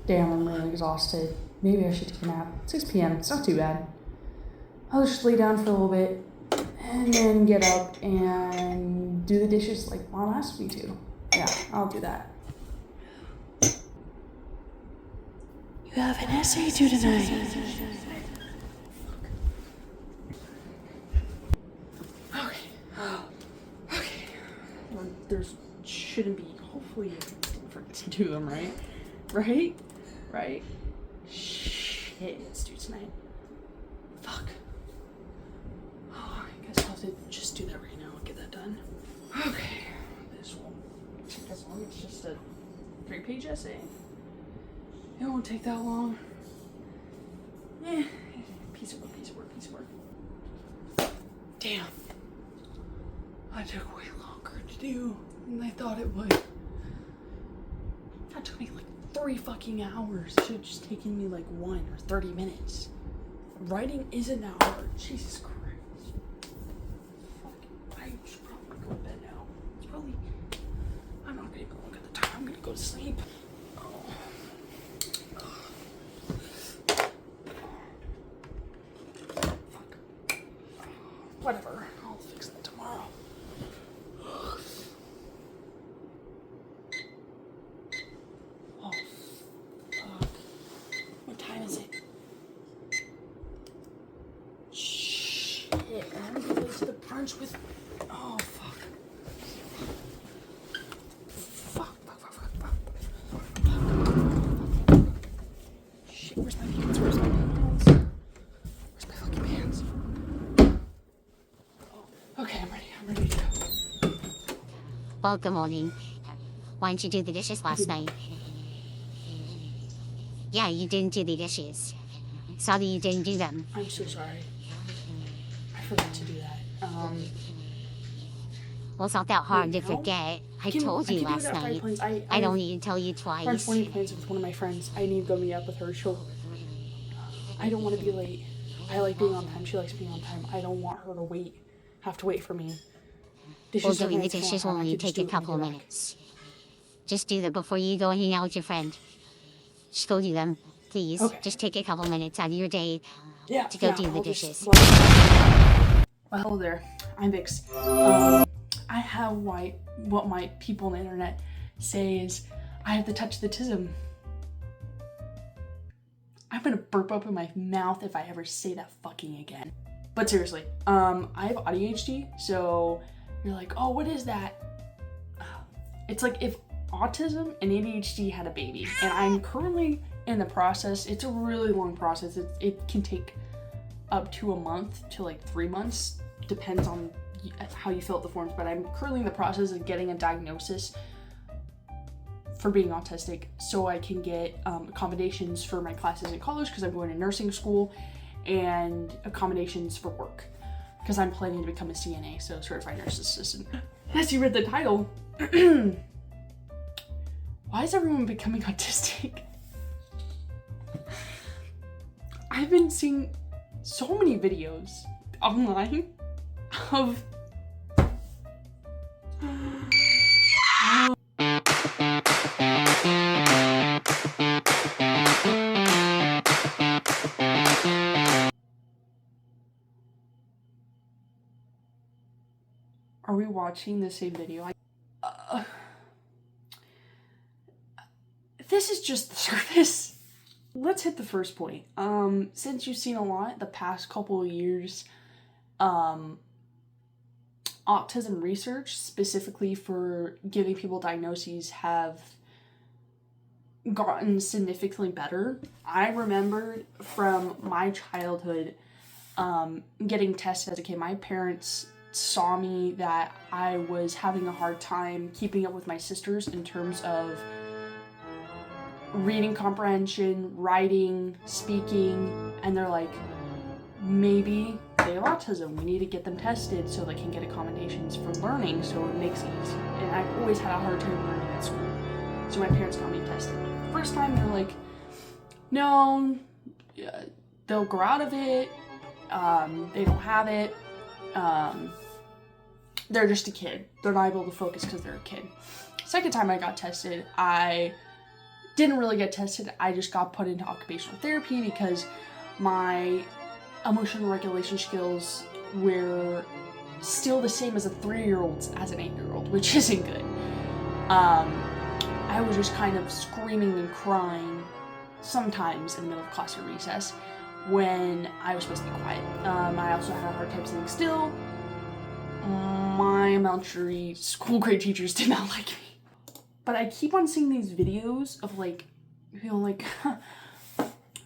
damn, I'm really exhausted. Maybe I should take a nap. 6 p.m. It's not too bad. I'll just lay down for a little bit and then get up and do the dishes like Mom asked me to. Yeah, I'll do that. You have an essay due tonight. Okay. Well, there shouldn't be, hopefully, a difference to them, right? Right? Shit, it's due tonight. Fuck. Oh, I guess I'll have to just do that right now and get that done. Okay. This won't take as long. It's just a 3-page essay. It won't take that long. Piece of work. Damn. That took way longer to do than I thought it would. That took me like 3 fucking hours. It should have just taken me like 1 or 30 minutes. Writing is an hour. Jesus Christ. Fuck. I should probably go to bed now. It's probably... I'm not gonna go look at the time. I'm gonna go to sleep. Whatever, I'll fix that tomorrow. Oh, fuck. What time is it? Shit, I'm gonna go to the brunch with... Oh, fuck. Fuck. Shit, where's my pants? Where's my fucking pants? Okay, I'm ready to go. Well, good morning. Why didn't you do the dishes last night? Yeah, you didn't do the dishes. Sorry you didn't do them. I'm so sorry. I forgot to do that. Well, it's not that hard to forget. I told you last night. I don't need to tell you twice. 20 plans with one of my friends. I need to go meet up with her. I don't want to be late. I like being on time. She likes being on time. I don't want her to have to wait for me. Well, doing the dishes will only take a couple of minutes. Just do them before you go hang out with your friend. Just go do them, please. Okay. Just take a couple minutes out of your day to go do the dishes. Well, hello there. I'm Vix. I have what my people on the internet say is I have the touch of the tism. I'm gonna burp up in my mouth if I ever say that fucking again. But seriously, I have ADHD, so you're like, oh, what is that? It's like if autism and ADHD had a baby, and I'm currently in the process. It's a really long process. It can take up to a month to like 3 months, depends on how you fill out the forms, but I'm currently in the process of getting a diagnosis for being autistic so I can get accommodations for my classes in college because I'm going to nursing school, and accommodations for work because I'm planning to become a CNA, so certified nurse assistant. As you read the title, why is everyone becoming autistic? I've been seeing so many videos online of Are we watching the same video? This is just the surface. Let's hit the first point. Since you've seen a lot the past couple of years, autism research, specifically for giving people diagnoses, have gotten significantly better. I remember from my childhood getting tested as a kid. My parents saw me that I was having a hard time keeping up with my sisters in terms of reading comprehension, writing, speaking, and they're like, maybe they have autism. We need to get them tested so they can get accommodations for learning so it makes it easy. And I've always had a hard time learning at school. So my parents got me tested. First time they're like, no, they'll grow out of it. They don't have it. They're just a kid. They're not able to focus because they're a kid. Second time I got tested, I didn't really get tested. I just got put into occupational therapy because my emotional regulation skills were still the same as a 3-year-old's as an 8-year-old, which isn't good. I was just kind of screaming and crying sometimes in the middle of class or recess when I was supposed to be quiet. I also had a hard time sitting still. My elementary school grade teachers did not like me. But I keep on seeing these videos of like, you know, like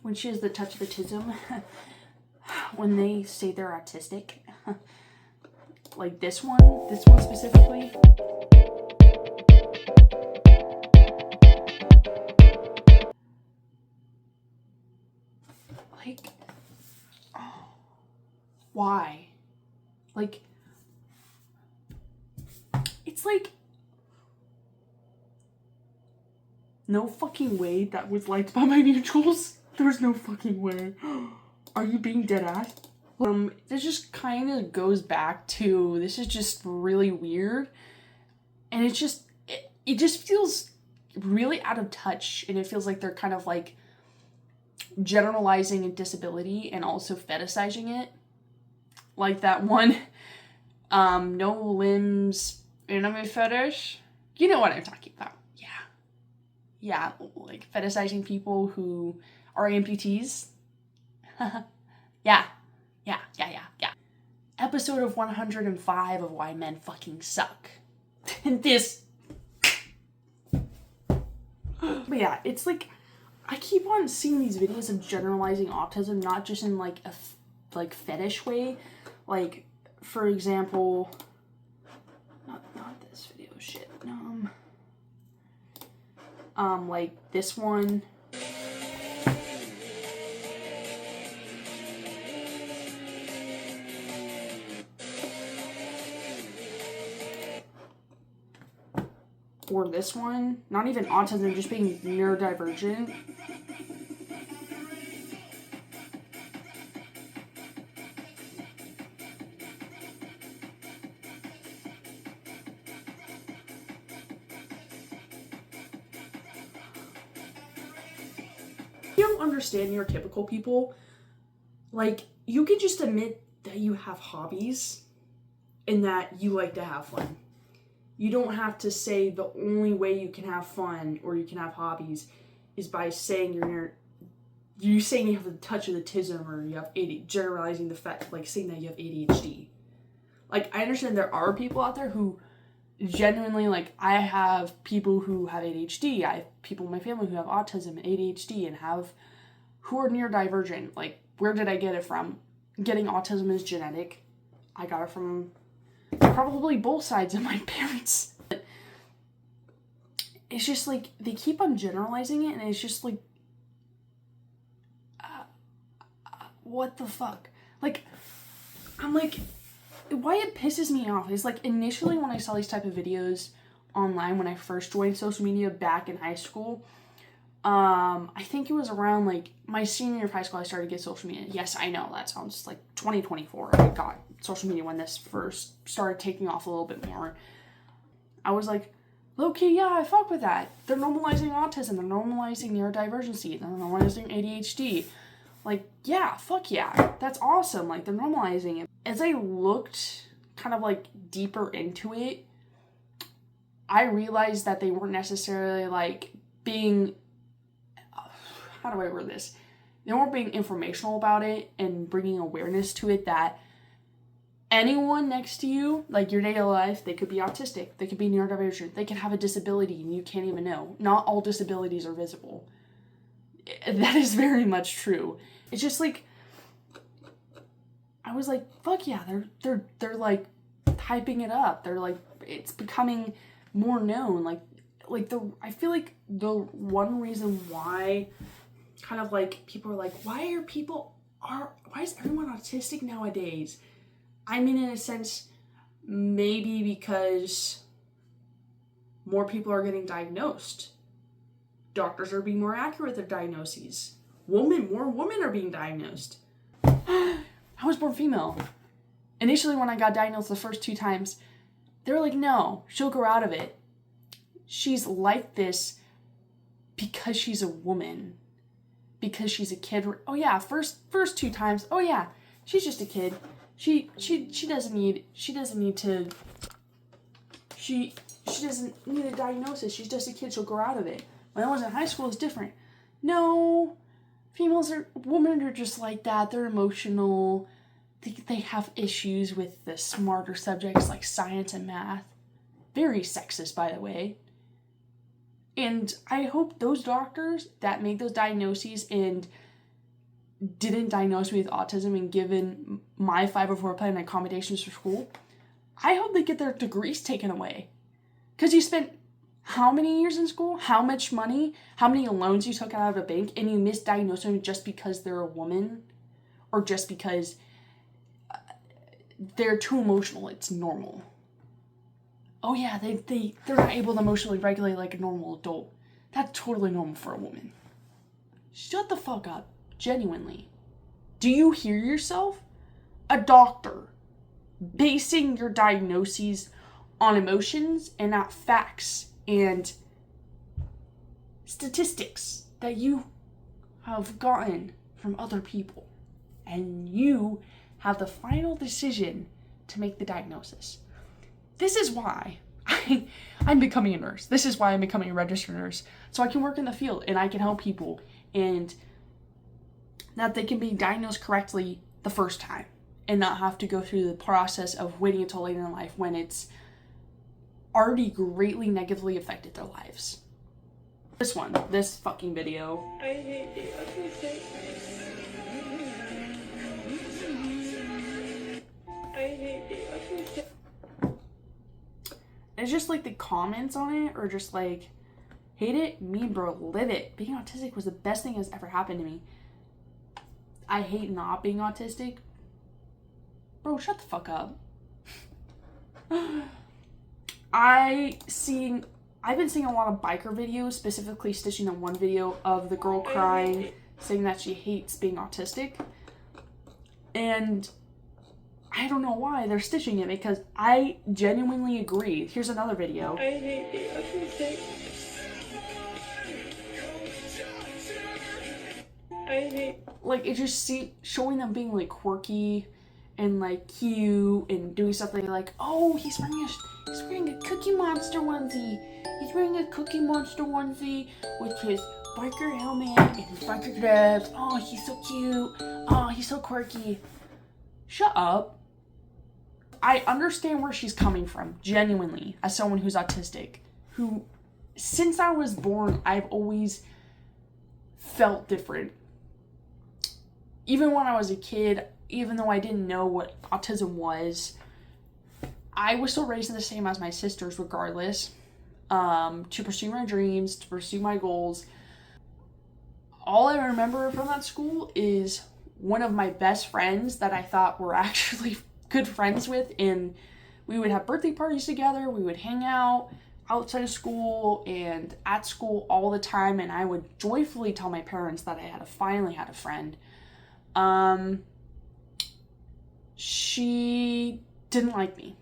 when she has the touch of autism, when they say they're autistic, like this one specifically. Like, oh, why? Like, it's like, no fucking way that was liked by my mutuals. There's no fucking way. Are you being dead ass? This just kind of goes back to, this is just really weird. And it's just, it just feels really out of touch. And it feels like they're kind of like generalizing a disability and also fetishizing it. Like that one, no limbs anime fetish. You know what I'm talking about. Yeah, like fetishizing people who are amputees. Yeah. Episode of 105 of Why Men Fucking Suck. And this. But yeah, it's like, I keep on seeing these videos of generalizing autism, not just in like a like fetish way. Like, for example, not this video, shit. Like this one. Or this one. Not even autism, just being neurodivergent. You don't understand neurotypical people. Like, you can just admit that you have hobbies and that you like to have fun. You don't have to say the only way you can have fun or you can have hobbies is by saying you saying you have the touch of autism or you have ADHD, generalizing the fact, like saying that you have ADHD. Like, I understand there are people out there who genuinely, like, I have people who have ADHD, I have people in my family who have autism and ADHD and who are neurodivergent. Like, where did I get it from? Getting autism is genetic. I got it from probably both sides of my parents. It's just like, they keep on generalizing it, and it's just like, what the fuck? Like, I'm like, why it pisses me off is like, initially when I saw these type of videos online when I first joined social media back in high school, I think it was around like my senior year of high school I started to get social media. Yes, I know, that sounds like 2024. I got social media when this first started taking off a little bit more. I was like, low-key, yeah, I fuck with that. They're normalizing autism, they're normalizing neurodivergency, they're normalizing ADHD. Like, yeah, fuck yeah, that's awesome. Like, they're normalizing it. As I looked kind of like deeper into it, I realized that they weren't necessarily like being, how do I word this? They weren't being informational about it and bringing awareness to it that anyone next to you, like your daily life, they could be autistic, they could be neurodivergent, they could have a disability and you can't even know. Not all disabilities are visible. That is very much true. It's just like, I was like, fuck yeah, they're like hyping it up. They're like, it's becoming more known. I feel like the one reason why kind of like people are like, why is everyone autistic nowadays? I mean, in a sense, maybe because more people are getting diagnosed. Doctors are being more accurate with their diagnoses. More women are being diagnosed. I was born female. Initially, when I got diagnosed the first 2 times, they were like, no, she'll grow out of it. She's like this because she's a woman, because she's a kid. Oh yeah, first 2 times. Oh yeah, she's just a kid. She doesn't need a diagnosis. She's just a kid. She'll grow out of it. When I was in high school, it's different. No, women are just like that. They're emotional. They have issues with the smarter subjects like science and math. Very sexist, by the way. And I hope those doctors that made those diagnoses and didn't diagnose me with autism and given my 504 plan accommodations for school, I hope they get their degrees taken away. Because you spent how many years in school? How much money? How many loans you took out of a bank? And you misdiagnosed them just because they're a woman? Or just because they're too emotional, it's normal. Oh yeah, they're not able to emotionally regulate like a normal adult. That's totally normal for a woman. Shut the fuck up. Genuinely. Do you hear yourself? A doctor basing your diagnoses on emotions and not facts and statistics that you have gotten from other people. And you have the final decision to make the diagnosis. This is why I'm becoming a nurse. This is why I'm becoming a registered nurse. So I can work in the field and I can help people and that they can be diagnosed correctly the first time and not have to go through the process of waiting until later in life when it's already greatly negatively affected their lives. This fucking video. I hate the autistic. I hate the autistic. It's just like the comments on it are just like, hate it, me bro, live it. Being autistic was the best thing that's ever happened to me. I hate not being autistic. Bro, shut the fuck up. I've been seeing a lot of biker videos, specifically stitching on one video of the girl crying, saying that she hates being autistic. And I don't know why they're stitching it, because I genuinely agree. Here's another video. I hate being autistic. Like, it just showing them being like quirky and like cute and doing stuff like, oh, he's wearing a Cookie Monster onesie. He's wearing a Cookie Monster onesie with his biker helmet and his biker gloves. Oh, he's so cute. Oh, he's so quirky. Shut up. I understand where she's coming from, genuinely, as someone who's autistic, who, since I was born, I've always felt different. Even when I was a kid, even though I didn't know what autism was, I was still raised the same as my sisters regardless, to pursue my dreams, to pursue my goals. All I remember from that school is one of my best friends that I thought were actually good friends with, and we would have birthday parties together, we would hang out outside of school and at school all the time, and I would joyfully tell my parents that I finally had a friend. She didn't like me.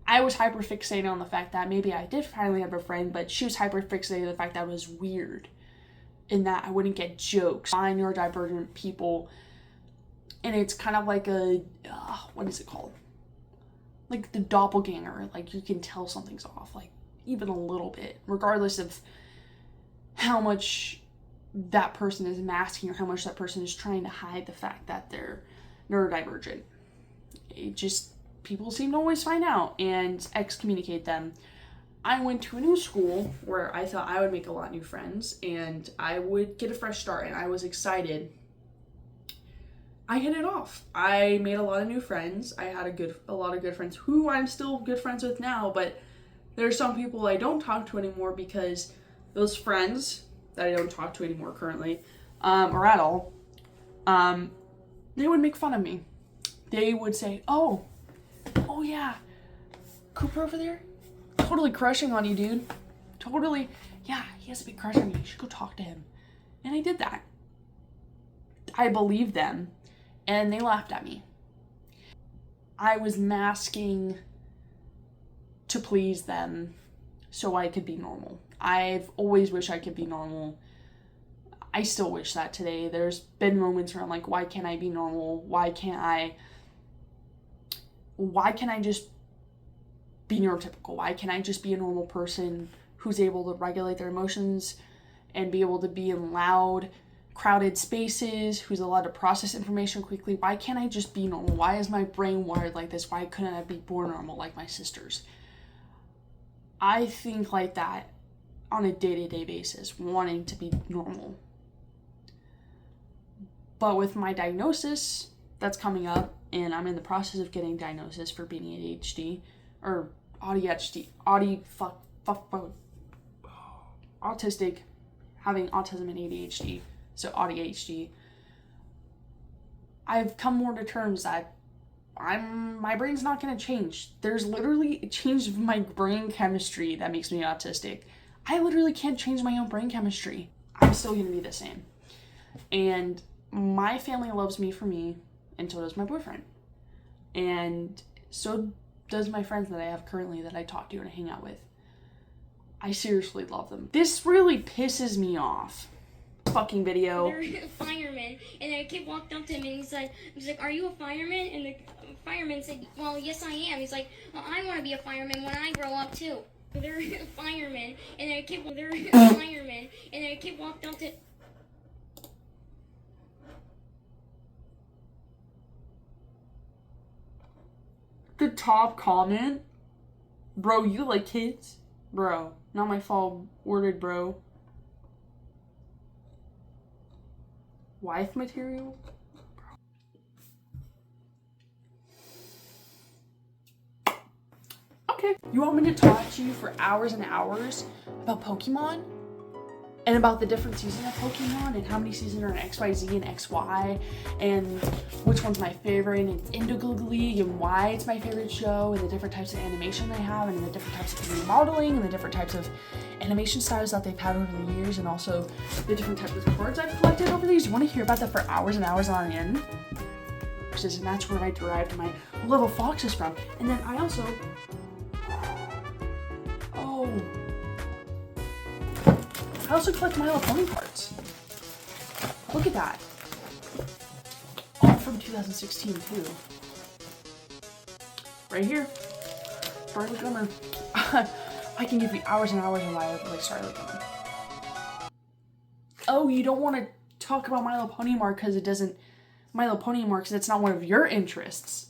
I was hyperfixated on the fact that maybe I did finally have a friend, but she was hyperfixated on the fact that it was weird and that I wouldn't get jokes by neurodivergent people. And it's kind of like what is it called? Like the doppelganger. Like, you can tell something's off, like even a little bit, regardless of how much that person is masking or how much that person is trying to hide the fact that they're neurodivergent. It just, people seem to always find out and excommunicate them. I went to a new school where I thought I would make a lot of new friends and I would get a fresh start, and I was excited. I hit it off. I made a lot of new friends. I had a lot of good friends who I'm still good friends with now, but there's some people I don't talk to anymore because those friends that I don't talk to anymore currently, or at all, they would make fun of me. They would say, oh yeah, Cooper over there, totally crushing on you, dude. Totally, yeah, he has a big crush on you. You should go talk to him. And I did that. I believed them, and they laughed at me. I was masking to please them so I could be normal. I've always wished I could be normal. I still wish that today. There's been moments where I'm like, why can't I be normal? Why can't I just be neurotypical? Why can't I just be a normal person who's able to regulate their emotions and be able to be in loud, crowded spaces, who's allowed to process information quickly? Why can't I just be normal? Why is my brain wired like this? Why couldn't I be born normal like my sisters? I think like that on a day-to-day basis, wanting to be normal. But with my diagnosis that's coming up, and I'm in the process of getting diagnosis for being ADHD, or autistic, having autism and ADHD, so ADHD, I've come more to terms that my brain's not going to change. There's literally a change of my brain chemistry that makes me autistic. I literally can't change my own brain chemistry. I'm still going to be the same. And my family loves me for me, and so does my boyfriend. And so does my friends that I have currently that I talk to and I hang out with. I seriously love them. This really pisses me off. Fucking video. They're a fireman, and a kid walked up to him and he's like, are you a fireman? And the fireman said, well, yes I am. He's like, well, I want to be a fireman when I grow up too. They're a fireman, and a kid walked up to. The top comment, bro, you like kids? Bro, not my fault, worded bro. Wife material? Okay. You want me to talk to you for hours and hours about Pokemon? And about the different seasons of Pokemon and how many seasons are in XYZ and XY and which one's my favorite and it's Indigo League and why it's my favorite show and the different types of animation they have and the different types of 3D modeling and the different types of animation styles that they've had over the years and also the different types of cards I've collected over these. You want to hear about that for hours and hours on end? And that's where I derived my love of foxes from. And then I also... I also collect My Little Pony cards. Look at that. All from 2016 too. Right here. Scarlet Glimmer. I can give you hours and hours of like Scarlet Glimmer. Oh, you don't want to talk about My Little Pony more because it's not one of your interests.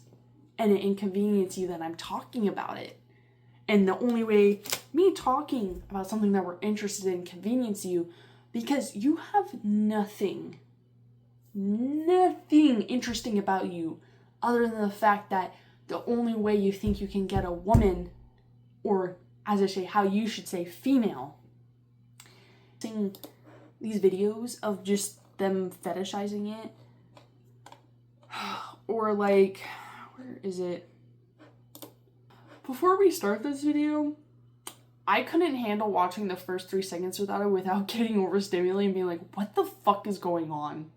And it inconveniences you that I'm talking about it. And the only way me talking about something that we're interested in convenience you because you have nothing interesting about you other than the fact that the only way you think you can get a woman, or as I say, how you should say female, seeing these videos of just them fetishizing it, or like, where is it? Before we start this video, I couldn't handle watching the first 3 seconds without getting overstimulated and being like, what the fuck is going on?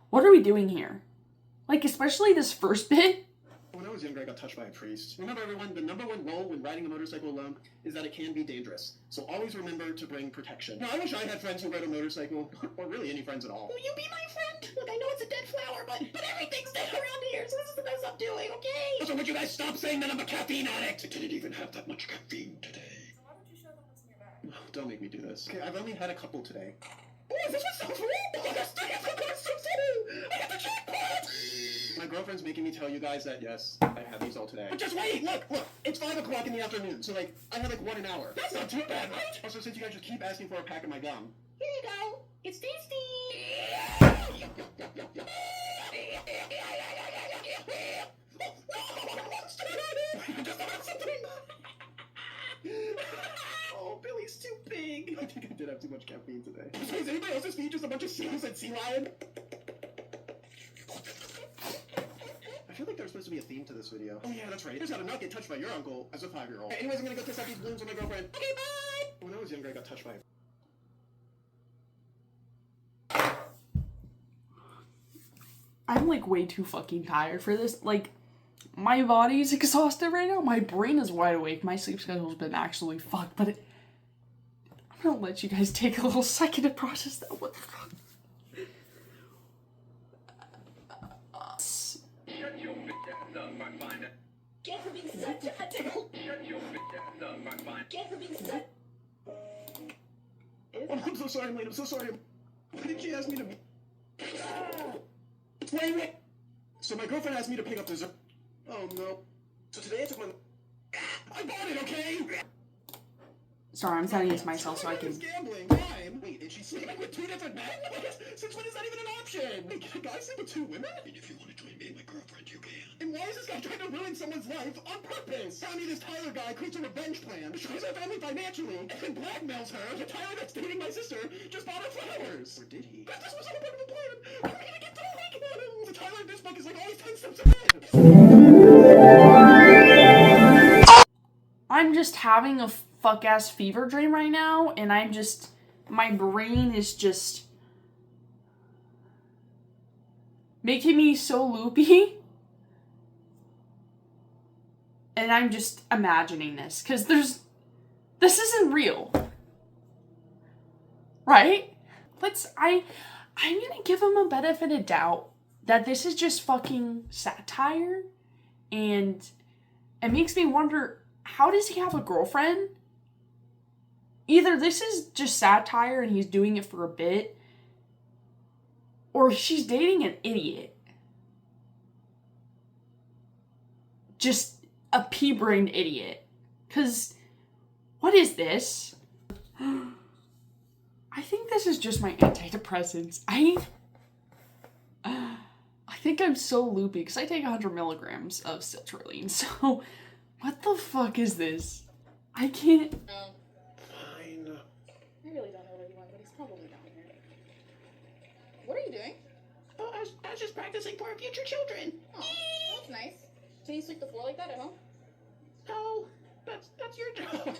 What are we doing here? Like, especially this first bit. When I was younger, I got touched by a priest. Remember, everyone, the number one rule when riding a motorcycle alone is that it can be dangerous. So always remember to bring protection. Now, I wish I had friends who ride a motorcycle, or really any friends at all. Will you be my friend? Look, I know it's a dead flower, but everything's dead around here, so this is the best I'm doing, okay? So would you guys stop saying that I'm a caffeine addict? I didn't even have that much caffeine today. So why don't you show them what's in your bag? Oh, don't make me do this. Okay, I've only had a couple today. Oh, this was so cool! Oh, this thing is so cool! I got the jackpot! My girlfriend's making me tell you guys that, yes, I had these all today. But just wait! Look! It's 5 o'clock in the afternoon, so, like, I had, 1 hour. That's not too bad, right? Also, since you guys just keep asking for a pack of my gum. Here you go! It's tasty! Oh, Billy's too big! I think I did have too much caffeine today. Is anybody else's feed just a bunch of seals at Sea Lion? I feel like there's supposed to be a theme to this video. Oh yeah, that's right. Here's how to not get touched by your uncle as a 5-year-old. Anyways, I'm gonna go test out these balloons with my girlfriend. Okay, bye! When I was younger, I got touched by I'm like way too fucking tired for this. Like, my body's exhausted right now. My brain is wide awake. My sleep schedule's been actually fucked, but I'm gonna let you guys take a little second to process that. What the fuck? Shut your bitch ass up, I find it. Get her being such a hateful. Shut your bitch ass up, I find Get her being such. Oh, I'm so sorry, I'm late. I'm so sorry. Why did she ask me to be? Wait. So my girlfriend asked me to pick up dessert. Oh no. So today I took my. I bought it, okay? Sorry, I'm sending this myself so I can. Gambling. Why? Wait, and she's sleeping with 2 different men? Since when is that even an option? Wait, can a guy sleep with 2 women? And if you want to join me and my girlfriend, you can. And why is this guy trying to ruin someone's life on purpose? Tell me this Tyler guy creates a revenge plan, destroys our family financially, and then blackmails her. The Tyler that's dating my sister just bought her flowers. Or did he? But this was all part of the plan. How are we gonna get to the weekend? The Tyler in this book is like always 10 steps ahead. I'm just having a fuck-ass fever dream right now, and my brain is just making me so loopy. And I'm just imagining this, because this isn't real. Right? I'm gonna give him a benefit of doubt that this is just fucking satire, and it makes me wonder, how does he have a girlfriend? Either this is just satire and he's doing it for a bit, or she's dating an idiot. Just a pea-brained idiot. Because, what is this? I think this is just my antidepressants. I think I'm so loopy because I take 100 milligrams of citrulline. So, what the fuck is this? I can't. Fine. I really don't know what you want, but he's probably down here. What are you doing? Oh, I was just practicing for our future children. Oh, that's nice. Can you sweep the floor like that at home? No, that's your job.